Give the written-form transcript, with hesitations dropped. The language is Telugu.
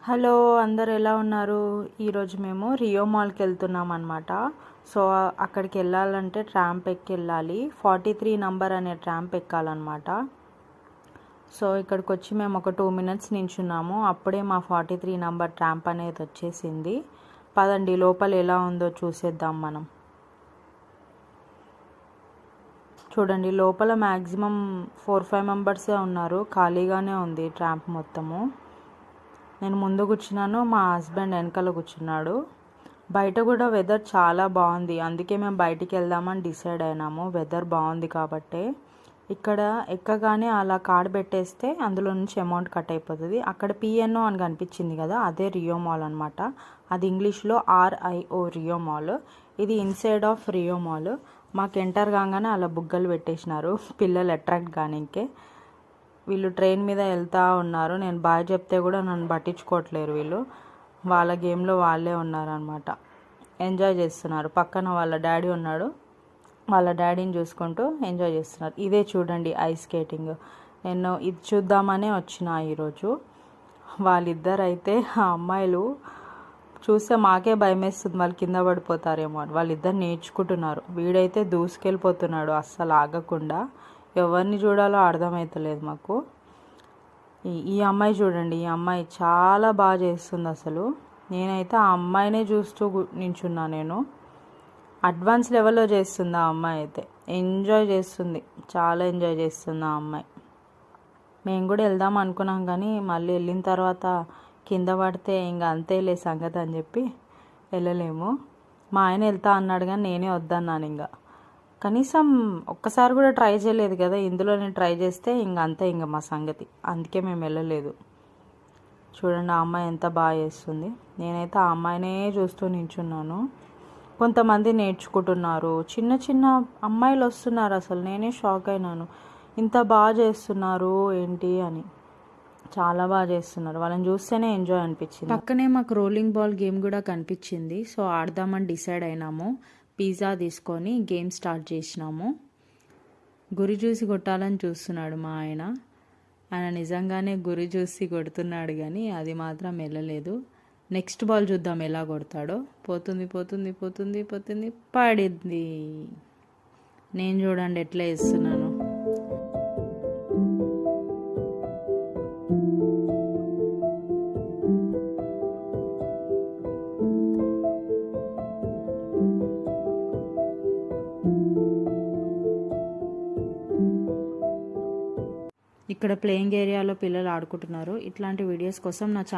హలో అందరు ఎలా ఉన్నారు? ఈరోజు మేము రియో మాల్కి వెళ్తున్నాం అనమాట. సో అక్కడికి వెళ్ళాలంటే ట్రాంప్ ఎక్కి వెళ్ళాలి. 43 నంబర్ అనే ట్రాంప్ ఎక్కాలన్నమాట. సో ఇక్కడికి వచ్చి మేము ఒక 2 మినిట్స్ నించున్నాము. అప్పుడే మా 43 నంబర్ ట్రాంప్ అనేది వచ్చేసింది. పదండి లోపల ఎలా ఉందో చూసేద్దాం మనం. చూడండి లోపల మ్యాక్సిమం 4-5 మెంబర్సే ఉన్నారు. ఖాళీగానే ఉంది ట్రాంప్ మొత్తము. నేను ముందు కూర్చున్నాను, మా హస్బెండ్ వెనకాల కూర్చున్నాడు. బయట కూడా వెదర్ చాలా బాగుంది, అందుకే మేము బయటికి వెళ్దామని డిసైడ్ అయినాము. వెదర్ బాగుంది కాబట్టి. ఇక్కడ ఎక్కగానే అలా కార్డ్ పెట్టేస్తే అందులో నుంచి అమౌంట్ కట్ అయిపోతుంది. అక్కడ పిఎన్ఓ అని కనిపించింది కదా, అదే రియో మాల్ అనమాట. అది ఇంగ్లీష్లో RIO రియో మాల్. ఇది ఇన్సైడ్ ఆఫ్ రియో మాల్. మాకు ఎంటర్ కాగానే అలా బుగ్గలు పెట్టేసినారు పిల్లలు అట్రాక్ట్ కానీకే. వీళ్ళు ట్రైన్ మీద వెళ్తూ ఉన్నారు. నేను బాయ్ చెప్తే కూడా నన్ను పట్టించుకోవట్లేరు వీళ్ళు. వాళ్ళ గేమ్లో వాళ్ళే ఉన్నారనమాట, ఎంజాయ్ చేస్తున్నారు. పక్కన వాళ్ళ డాడీ ఉన్నాడు, వాళ్ళ డాడీని చూసుకుంటూ ఎంజాయ్ చేస్తున్నారు. ఇదే చూడండి ఐస్ స్కేటింగ్. నేను ఇది చూద్దామనే వచ్చిన ఈరోజు. వాళ్ళిద్దరైతే ఆ అమ్మాయిలు చూస్తే మాకే భయం వేస్తుంది, వాళ్ళు కింద పడిపోతారేమో అని. వాళ్ళిద్దరు నేర్చుకుంటున్నారు. వీడైతే దూసుకెళ్ళిపోతున్నాడు అస్సలు ఆగకుండా. ఎవరిని చూడాలో అర్థమవుతలేదు మాకు. ఈ అమ్మాయి చూడండి, ఈ అమ్మాయి చాలా బాగా చేస్తుంది అసలు. నేనైతే ఆ అమ్మాయినే చూస్తూ నించున్నా. నేను అడ్వాన్స్ లెవెల్లో చేస్తుంది ఆ అమ్మాయి అయితే. ఎంజాయ్ చేస్తుంది, చాలా ఎంజాయ్ చేస్తుంది ఆ అమ్మాయి. మేము కూడా వెళ్దాం అనుకున్నాం కానీ మళ్ళీ వెళ్ళిన తర్వాత కింద పడితే ఇంకా అంతేలే సంగతి అని చెప్పి వెళ్ళలేము. మా ఆయన వెళ్తా అన్నాడు కానీ నేనే వద్దన్నాను. ఇంకా కనీసం ఒక్కసారి కూడా ట్రై చేయలేదు కదా, ఇందులో నేను ట్రై చేస్తే ఇంక అంతే ఇంకా మా సంగతి. అందుకే మేము వెళ్ళలేదు. చూడండి ఆ అమ్మాయి ఎంత బాగా చేస్తుంది. నేనైతే ఆ అమ్మాయినే చూస్తూ నించున్నాను. కొంతమంది నేర్చుకుంటున్నారు, చిన్న చిన్న అమ్మాయిలు వస్తున్నారు. అసలు నేనే షాక్ అయినాను, ఇంత బాగా చేస్తున్నారు ఏంటి అని. చాలా బాగా చేస్తున్నారు, వాళ్ళని చూస్తేనే ఎంజాయ్ అనిపించింది. పక్కనే మాకు రోలింగ్ బాల్ గేమ్ కూడా కనిపించింది. సో ఆడదామని డిసైడ్ అయినాము. పిజ్జా తీసుకొని గేమ్ స్టార్ట్ చేసినాము. గురి చూసి కొట్టాలని చూస్తున్నాడు మా ఆయన. ఆయన నిజంగానే గురి చూసి కొడుతున్నాడు కానీ అది మాత్రం వెళ్ళలేదు. నెక్స్ట్ బాల్ చూద్దాం ఎలా కొడతాడో. పోతుంది పోతుంది పోతుంది పోతుంది, పడింది. నేను చూడండి ఎట్లా వేస్తున్నాను. ఇక్కడ ప్లేయింగ్ ఏరియాలో పిల్లలు ఆడుకుంటున్నారు. ఇట్లాంటి వీడియోస్ కోసం నా ఛానల్